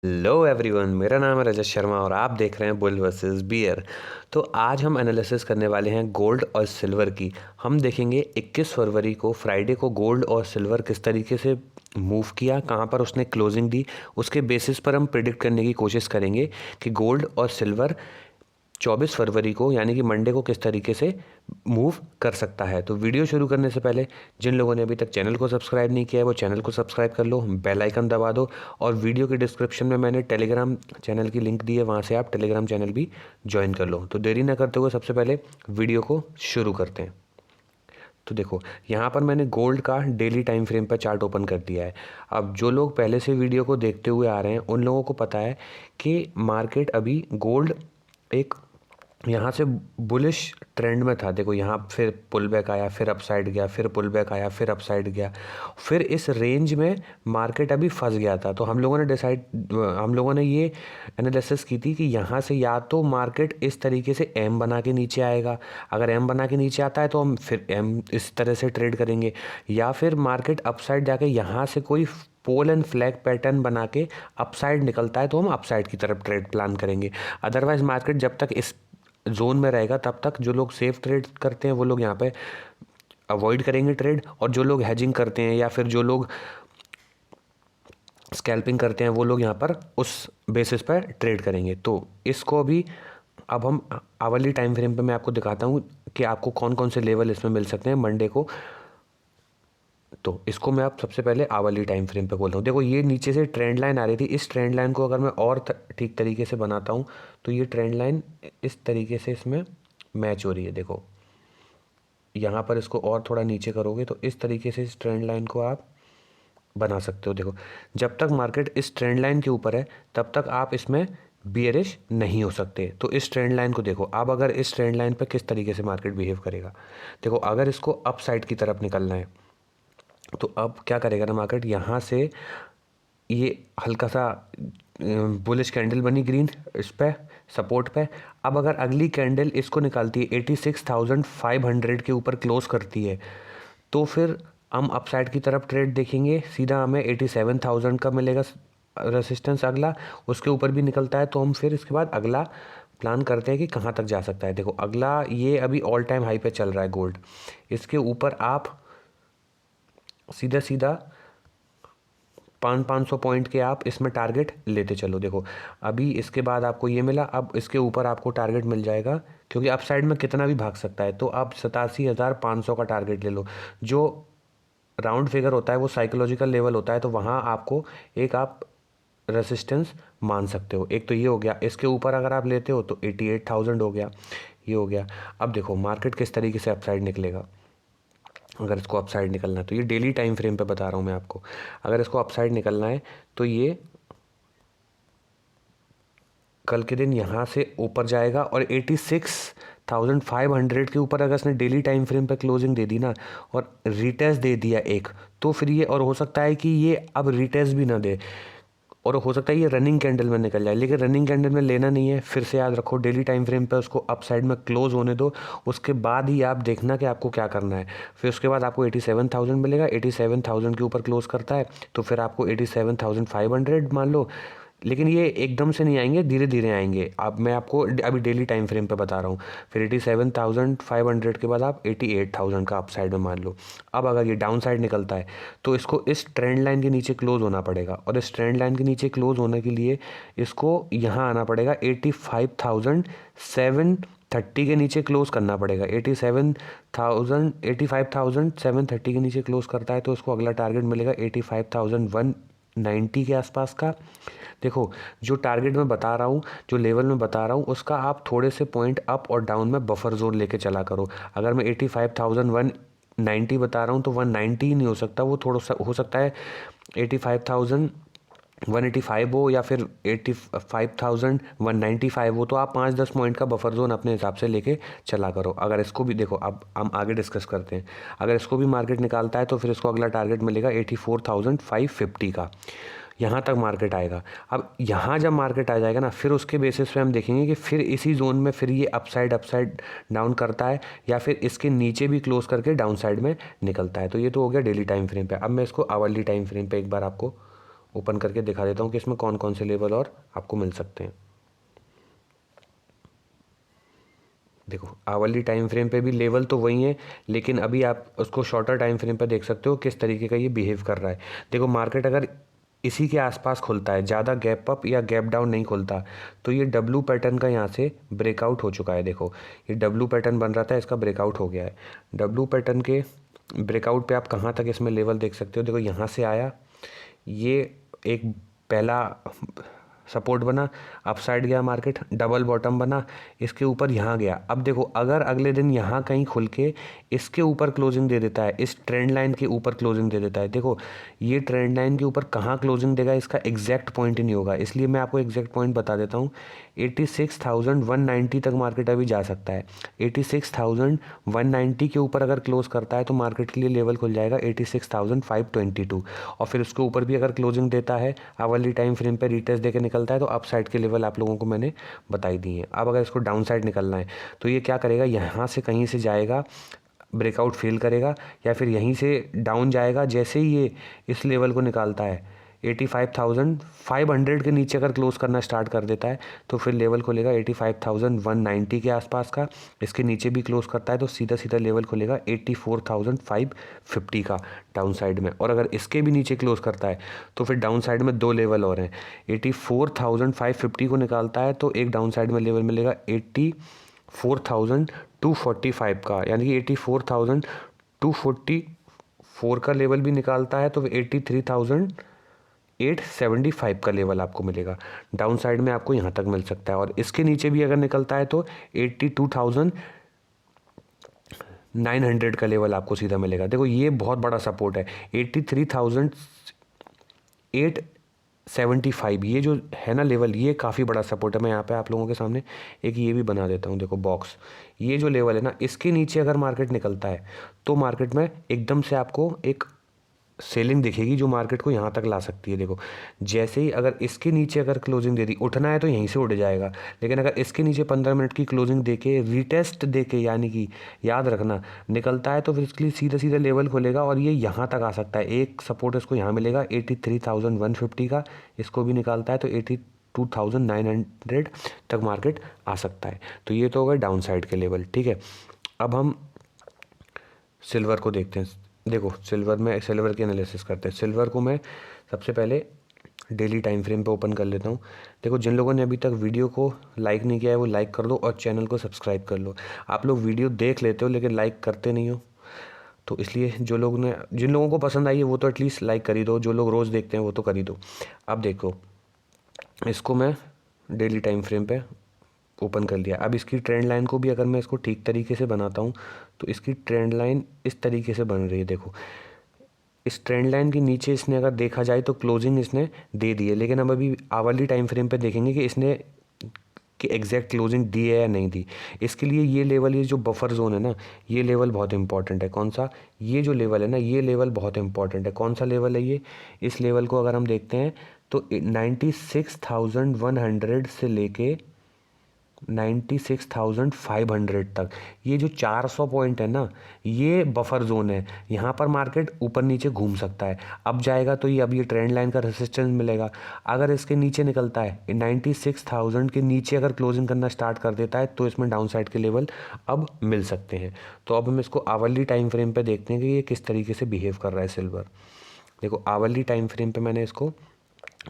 Hello everyone, मेरा नाम है रजत शर्मा और आप देख रहे हैं बुल वर्सेस बियर। तो आज हम एनालिसिस करने वाले हैं गोल्ड और सिल्वर की। हम देखेंगे 21 फरवरी को फ्राइडे को गोल्ड और सिल्वर किस तरीके से मूव किया, कहाँ पर उसने क्लोजिंग दी। उसके बेसिस पर हम प्रिडिक्ट करने की कोशिश करेंगे कि गोल्ड और सिल्वर 24 फरवरी को यानी कि मंडे को किस तरीके से मूव कर सकता है। तो वीडियो शुरू करने से पहले जिन लोगों ने अभी तक चैनल को सब्सक्राइब नहीं किया है वो चैनल को सब्सक्राइब कर लो, बेल आइकन दबा दो और वीडियो के डिस्क्रिप्शन में मैंने टेलीग्राम चैनल की लिंक दी है, वहाँ से आप टेलीग्राम चैनल भी ज्वाइन कर लो। तो देरी ना करते हुए सबसे पहले वीडियो को शुरू करते हैं। तो देखो, यहाँ पर मैंने गोल्ड का डेली टाइम फ्रेम पर चार्ट ओपन कर दिया है। अब जो लोग पहले से वीडियो को देखते हुए आ रहे हैं उन लोगों को पता है कि मार्केट अभी गोल्ड एक यहाँ से बुलिश ट्रेंड में था। देखो, यहाँ फिर पुल बैक आया, फिर अपसाइड गया, फिर पुल बैक आया, फिर अपसाइड गया, फिर इस रेंज में मार्केट अभी फंस गया था। तो हम लोगों ने ये एनालिसिस की थी कि यहाँ से या तो मार्केट इस तरीके से एम बना के नीचे आएगा, अगर एम बना के नीचे आता है तो हम फिर एम इस तरह से ट्रेड करेंगे, या फिर मार्केट अपसाइड जाके यहाँ से कोई पोल एंड फ्लैग पैटर्न बना के अपसाइड निकलता है तो हम अपसाइड की तरफ ट्रेड प्लान करेंगे। अदरवाइज मार्केट जब तक इस जोन में रहेगा तब तक जो लोग सेफ ट्रेड करते हैं वो लोग यहाँ पे अवॉइड करेंगे ट्रेड, और जो लोग हेजिंग करते हैं या फिर जो लोग स्कैल्पिंग करते हैं वो लोग यहाँ पर उस बेसिस पर ट्रेड करेंगे। तो इसको भी अब हम आवरली टाइम फ्रेम पे मैं आपको दिखाता हूँ कि आपको कौन कौन से लेवल इसमें मिल सकते हैं मंडे को। तो इसको मैं आप सबसे पहले आवरली टाइम फ्रेम पे बोल रहा हूँ। देखो, ये नीचे से ट्रेंड लाइन आ रही थी, इस ट्रेंड लाइन को अगर मैं और ठीक तरीके से बनाता हूँ तो ये ट्रेंड लाइन इस तरीके से इसमें मैच हो रही है। देखो, यहाँ पर इसको और थोड़ा नीचे करोगे तो इस तरीके से इस ट्रेंड लाइन को आप बना सकते हो। देखो, जब तक मार्केट इस ट्रेंड लाइन के ऊपर है तब तक आप इसमें बियरिश नहीं हो सकते। तो इस ट्रेंड लाइन को देखो, अब अगर इस ट्रेंड लाइन पर किस तरीके से मार्केट बिहेव करेगा। देखो, अगर इसको अप साइड की तरफ निकलना है तो अब क्या करेगा ना मार्केट, यहाँ से ये हल्का सा बुलिश कैंडल बनी ग्रीन इस पे सपोर्ट पे। अब अगर अगली कैंडल इसको निकालती है 86,500 के ऊपर क्लोज करती है तो फिर हम अपसाइड की तरफ ट्रेड देखेंगे। सीधा हमें 87,000 का मिलेगा रेसिस्टेंस अगला, उसके ऊपर भी निकलता है तो हम फिर इसके बाद अगला प्लान करते हैं कि कहाँ तक जा सकता है। देखो, अगला ये अभी ऑल टाइम हाई पे चल रहा है गोल्ड, इसके ऊपर आप सीधा सीधा 500 पॉइंट के आप इसमें टारगेट लेते चलो। देखो, अभी इसके बाद आपको ये मिला, अब इसके ऊपर आपको टारगेट मिल जाएगा क्योंकि अप साइड में कितना भी भाग सकता है। तो आप 87,500 का टारगेट ले लो। जो राउंड फिगर होता है वो साइकोलॉजिकल लेवल होता है, तो वहाँ आपको एक आप रेसिस्टेंस मान सकते हो। एक तो ये हो गया, इसके ऊपर अगर आप लेते हो तो 88,000 हो गया, ये हो गया। अब देखो मार्केट किस तरीके से अपसाइड निकलेगा। अगर इसको अपसाइड निकलना है तो ये डेली टाइम फ्रेम पे बता रहा हूँ मैं आपको। अगर इसको अपसाइड निकलना है तो ये कल के दिन यहाँ से ऊपर जाएगा और 86,500 के ऊपर अगर इसने डेली टाइम फ्रेम पे क्लोजिंग दे दी ना और रिटेस्ट दे दिया एक, तो फिर ये, और हो सकता है कि ये अब रिटेस्ट भी ना दे और हो सकता है ये रनिंग कैंडल में निकल जाए, लेकिन रनिंग कैंडल में लेना नहीं है। फिर से याद रखो, डेली टाइम फ्रेम पे उसको अप साइड में क्लोज होने दो, उसके बाद ही आप देखना कि आपको क्या करना है। फिर उसके बाद आपको 87,000 मिलेगा, 87,000 के ऊपर क्लोज करता है तो फिर आपको 87,500 मान लो। लेकिन ये एकदम से नहीं आएंगे, धीरे धीरे आएंगे। अब मैं आपको अभी डेली टाइम फ्रेम पे बता रहा हूँ। फिर 87,500 के बाद आप 88,000 का अप साइड में मान लो। अब अगर ये डाउन साइड निकलता है तो इसको इस ट्रेंड लाइन के नीचे क्लोज होना पड़ेगा, और इस ट्रेंड लाइन के नीचे क्लोज होने के लिए इसको यहाँ आना पड़ेगा, 85,730 के नीचे क्लोज करना पड़ेगा। 85,730 के नीचे क्लोज करता है तो उसको अगला टारगेट मिलेगा 85,190 के आसपास का। देखो, जो टारगेट मैं बता रहा हूँ, जो लेवल मैं बता रहा हूँ, उसका आप थोड़े से पॉइंट अप और डाउन में बफर जोन लेके चला करो। अगर मैं 85,190 बता रहा हूँ तो 190 ही नहीं हो सकता, वो थोड़ा सा हो सकता है 85,185 हो या फिर 85,195 हो। तो आप 5-10 पॉइंट का बफर जोन अपने हिसाब से लेके चला करो। अगर इसको भी देखो, अब हम आगे डिस्कस करते हैं। अगर इसको भी मार्केट निकालता है तो फिर इसको अगला टारगेट मिलेगा 84,550 का, यहाँ तक मार्केट आएगा। अब यहाँ जब मार्केट आ जाएगा ना, फिर उसके बेसिस पे हम देखेंगे कि फिर इसी जोन में फिर ये अपसाइड डाउन करता है या फिर इसके नीचे भी क्लोज करके डाउन साइड में निकलता है। तो ये तो हो गया डेली टाइम फ्रेम पे। अब मैं इसको आवरली टाइम फ्रेम पे एक बार आपको ओपन करके दिखा देता हूँ कि इसमें कौन कौन से लेवल और आपको मिल सकते हैं। देखो आवरली टाइम फ्रेम पे भी लेवल तो वही है, लेकिन अभी आप उसको शॉर्टर टाइम फ्रेम पे देख सकते हो किस तरीके का ये बिहेव कर रहा है। देखो मार्केट अगर इसी के आसपास खुलता है, ज़्यादा गैप अप या गैप डाउन नहीं खुलता, तो ये डब्लू पैटर्न का यहाँ से ब्रेकआउट हो चुका है। देखो ये डब्लू पैटर्न बन रहा था, इसका ब्रेकआउट हो गया है। डब्लू पैटर्न के ब्रेकआउट पे आप कहाँ तक इसमें लेवल देख सकते हो। देखो यहाँ से आया, ये एक पहला सपोर्ट बना, अपसाइड गया मार्केट, डबल बॉटम बना, इसके ऊपर यहाँ गया। अब देखो अगर अगले दिन यहाँ कहीं खुल के इसके ऊपर क्लोजिंग दे देता है, इस ट्रेंड लाइन के ऊपर क्लोजिंग दे देता है, देखो ये ट्रेंड लाइन के ऊपर कहाँ क्लोजिंग देगा इसका एग्जैक्ट पॉइंट ही नहीं होगा, इसलिए मैं आपको एग्जैक्ट पॉइंट बता देता हूँ। 86,190 तक मार्केट अभी जा सकता है। 86,190 के ऊपर अगर क्लोज करता है तो मार्केट के लिए लेवल खुल जाएगा 86,522, और फिर उसके ऊपर भी अगर क्लोजिंग देता है, आवरली टाइम फ्रेम पे रिटेस्ट देकर निकलता है, तो अप साइड के लेवल आप लोगों को मैंने बताई दी है। अब अगर इसको डाउन साइड निकलना है तो ये क्या करेगा, यहाँ से कहीं से जाएगा, ब्रेकआउट फेल करेगा, या फिर यहीं से डाउन जाएगा। जैसे ही ये इस लेवल को निकालता है 85,500 के नीचे अगर क्लोज करना स्टार्ट कर देता है तो फिर लेवल खुलेगा 85,190 के आसपास का। इसके नीचे भी क्लोज करता है तो सीधा सीधा लेवल खुलेगा 84,550 का डाउन साइड में। और अगर इसके भी नीचे क्लोज करता है तो फिर डाउन साइड में दो लेवल और हैं। 84,550 को निकालता है तो एक डाउन साइड में लेवल मिलेगा 84,245 का, यानी कि 84,244 का लेवल भी निकालता है तो 83,875 का लेवल आपको मिलेगा। डाउन साइड में आपको यहाँ तक मिल सकता है, और इसके नीचे भी अगर निकलता है तो 82,900 का लेवल आपको सीधा मिलेगा। देखो ये बहुत बड़ा सपोर्ट है। 83,875 ये जो है ना लेवल, ये काफ़ी बड़ा सपोर्ट है। मैं यहाँ पे आप लोगों के सामने एक ये भी बना देता हूँ, देखो बॉक्स। ये जो लेवल है ना, इसके नीचे अगर मार्केट निकलता है तो मार्केट में एकदम से आपको एक सेलिंग दिखेगी जो मार्केट को यहाँ तक ला सकती है। देखो जैसे ही अगर इसके नीचे अगर क्लोजिंग दे दी, उठना है तो यहीं से उठ जाएगा, लेकिन अगर इसके नीचे 15 मिनट की क्लोजिंग देके रिटेस्ट देके, यानी कि याद रखना, निकलता है तो फिर इसके लिए सीधा सीधा लेवल खुलेगा और ये यहाँ तक आ सकता है। एक सपोर्ट इसको यहाँ मिलेगा 83,150 का, इसको भी निकालता है तो 82,900 तक मार्केट आ सकता है। तो ये तो होगा डाउन साइड के लेवल, ठीक है। अब हम सिल्वर को देखते हैं। देखो सिल्वर की एनालिसिस करते हैं। सिल्वर को मैं सबसे पहले डेली टाइम फ्रेम पे ओपन कर लेता हूँ। देखो जिन लोगों ने अभी तक वीडियो को लाइक नहीं किया है वो लाइक कर दो और चैनल को सब्सक्राइब कर लो। आप लोग वीडियो देख लेते हो लेकिन लाइक करते नहीं हो, तो इसलिए जिन लोगों को पसंद आई है वो तो एटलीस्ट लाइक कर ही दो, जो लोग रोज़ देखते हैं वो तो कर ही दो। अब देखो इसको मैं डेली टाइम फ्रेम पे ओपन कर लिया। अब इसकी ट्रेंड लाइन को भी अगर मैं इसको ठीक तरीके से बनाता हूँ तो इसकी ट्रेंड लाइन इस तरीके से बन रही है। देखो इस ट्रेंड लाइन के नीचे इसने अगर देखा जाए तो क्लोजिंग इसने दे दी है, लेकिन अब अभी आवरली टाइम फ्रेम पे देखेंगे कि इसने कि एग्जैक्ट क्लोजिंग दी है या नहीं दी। इसके लिए ये लेवल, ये जो बफर जोन है ना, ये लेवल बहुत इंपॉर्टेंट है। कौन सा? ये जो लेवल है ना, ये लेवल बहुत इंपॉर्टेंट है। कौन सा लेवल है ये? इस लेवल को अगर हम देखते हैं तो 96,100 से लेके 96,500 तक, ये जो 400 पॉइंट है ना, ये बफर जोन है। यहाँ पर मार्केट ऊपर नीचे घूम सकता है। अब जाएगा तो ये ट्रेंड लाइन का रेसिस्टेंस मिलेगा। अगर इसके नीचे निकलता है 96,000 के नीचे अगर क्लोजिंग करना स्टार्ट कर देता है तो इसमें डाउन साइड के लेवल अब मिल सकते हैं। तो अब हम इसको आवरली टाइम फ्रेम पे देखते हैं कि ये किस तरीके से बिहेव कर रहा है सिल्वर। देखो आवरली टाइम फ्रेम पे मैंने इसको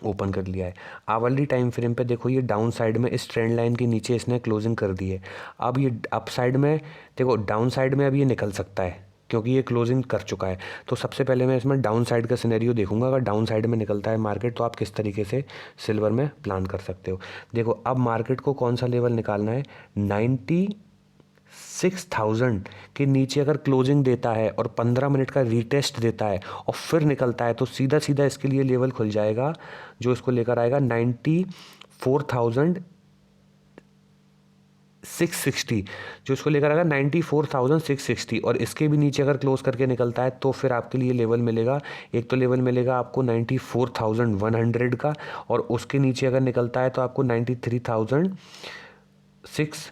ओपन कर लिया है। आवरली टाइम फ्रेम पे देखो ये डाउन साइड में इस ट्रेंड लाइन के नीचे इसने क्लोजिंग कर दी है। अब ये अप साइड में, देखो डाउन साइड में अब ये निकल सकता है क्योंकि ये क्लोजिंग कर चुका है। तो सबसे पहले मैं इसमें डाउन साइड का सिनेरियो देखूंगा। अगर डाउन साइड में निकलता है मार्केट तो आप किस तरीके से सिल्वर में प्लान कर सकते हो। देखो अब मार्केट को कौन सा लेवल निकालना है, 96,000 के नीचे अगर क्लोजिंग देता है और 15 मिनट का रीटेस्ट देता है और फिर निकलता है तो सीधा सीधा इसके लिए लेवल खुल जाएगा जो इसको लेकर आएगा 94,660, जो इसको लेकर आएगा 94,660। और इसके भी नीचे अगर क्लोज करके निकलता है तो फिर आपके लिए लेवल मिलेगा, एक तो लेवल मिलेगा आपको 94,100 का, और उसके नीचे अगर निकलता है तो आपको 93,650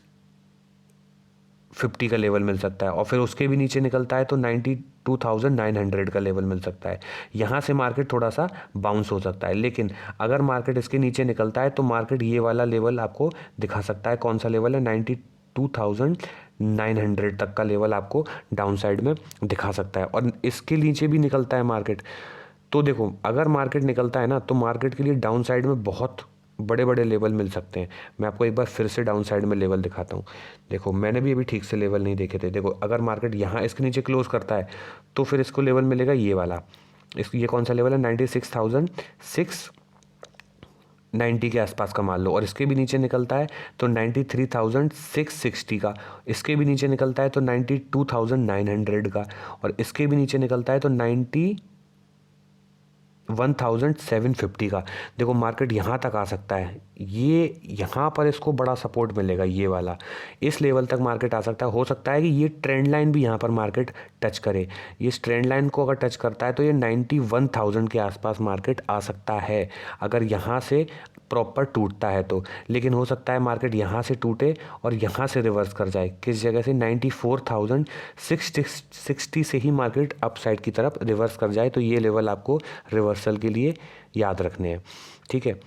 50 का लेवल मिल सकता है, और फिर उसके भी नीचे निकलता है तो 92,900 का लेवल मिल सकता है। यहाँ से मार्केट थोड़ा सा बाउंस हो सकता है, लेकिन अगर मार्केट इसके नीचे निकलता है तो मार्केट ये वाला लेवल आपको दिखा सकता है। कौन सा लेवल है? 92,900 तक का लेवल आपको डाउन साइड में दिखा सकता है। और इसके नीचे भी निकलता है मार्केट, तो देखो अगर मार्केट निकलता है ना तो मार्केट के लिए डाउन साइड में बहुत बड़े बड़े लेवल मिल सकते हैं। मैं आपको एक बार फिर से डाउन साइड में लेवल दिखाता हूँ। देखो मैंने भी अभी ठीक से लेवल नहीं देखे थे। देखो अगर मार्केट यहाँ इसके नीचे क्लोज करता है तो फिर इसको लेवल मिलेगा ये वाला। ये कौन सा लेवल है? 96,690 के आसपास का मान लो। और इसके भी नीचे निकलता है तो 93,660 का। इसके भी नीचे निकलता है तो 92,900 का। और इसके भी नीचे निकलता है तो 91,750 का। देखो मार्केट यहाँ तक आ सकता है, ये यहाँ पर इसको बड़ा सपोर्ट मिलेगा, ये वाला इस लेवल तक मार्केट आ सकता है। हो सकता है कि ये ट्रेंड लाइन भी यहाँ पर मार्केट टच करे। ये इस ट्रेंड लाइन को अगर टच करता है तो ये 91,000 के आसपास मार्केट आ सकता है, अगर यहाँ से प्रॉपर टूटता है तो। लेकिन हो सकता है मार्केट यहाँ से टूटे और यहाँ से रिवर्स कर जाए। किस जगह से? 94,660 से ही मार्केट अप साइड की तरफ रिवर्स कर जाए। तो ये लेवल आपको रिवर्सल के लिए याद रखने हैं, ठीक है।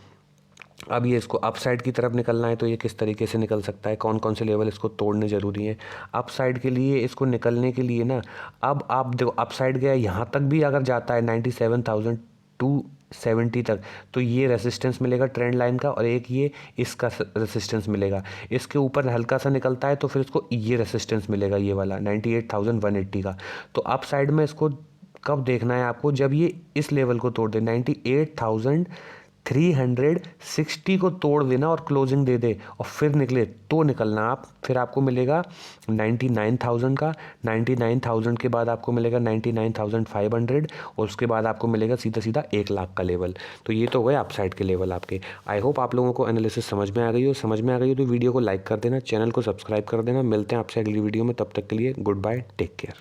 अब ये इसको अप साइड की तरफ निकलना है तो ये किस तरीके से निकल सकता है, कौन कौन से लेवल इसको तोड़ने ज़रूरी है अप साइड के लिए? इसको निकलने के लिए ना, अब आप देखो अप साइड गया, यहाँ तक भी अगर जाता है 97,270 तक तो ये रेसिस्टेंस मिलेगा ट्रेंड लाइन का, और एक ये इसका रेसिस्टेंस मिलेगा। इसके ऊपर हल्का सा निकलता है तो फिर इसको ये रेसिस्टेंस मिलेगा, ये वाला 98,180 का। तो अप साइड में इसको कब देखना है आपको? जब ये इस लेवल को तोड़ दे, 98,360 को तोड़ देना और क्लोजिंग दे दे और फिर निकले तो निकलना आप। फिर आपको मिलेगा 99,000 का। 99,000 के बाद आपको मिलेगा 99,500 और उसके बाद आपको मिलेगा सीधा सीधा 1,00,000 का लेवल। तो ये तो हो गए अपसाइड के लेवल आपके। आई होप आप लोगों को एनालिसिस समझ में आ गई हो। समझ में आ गई हो तो वीडियो को लाइक कर देना, चैनल को सब्सक्राइब कर देना। मिलते हैं आपसे अगली वीडियो में, तब तक के लिए गुड बाय, टेक केयर।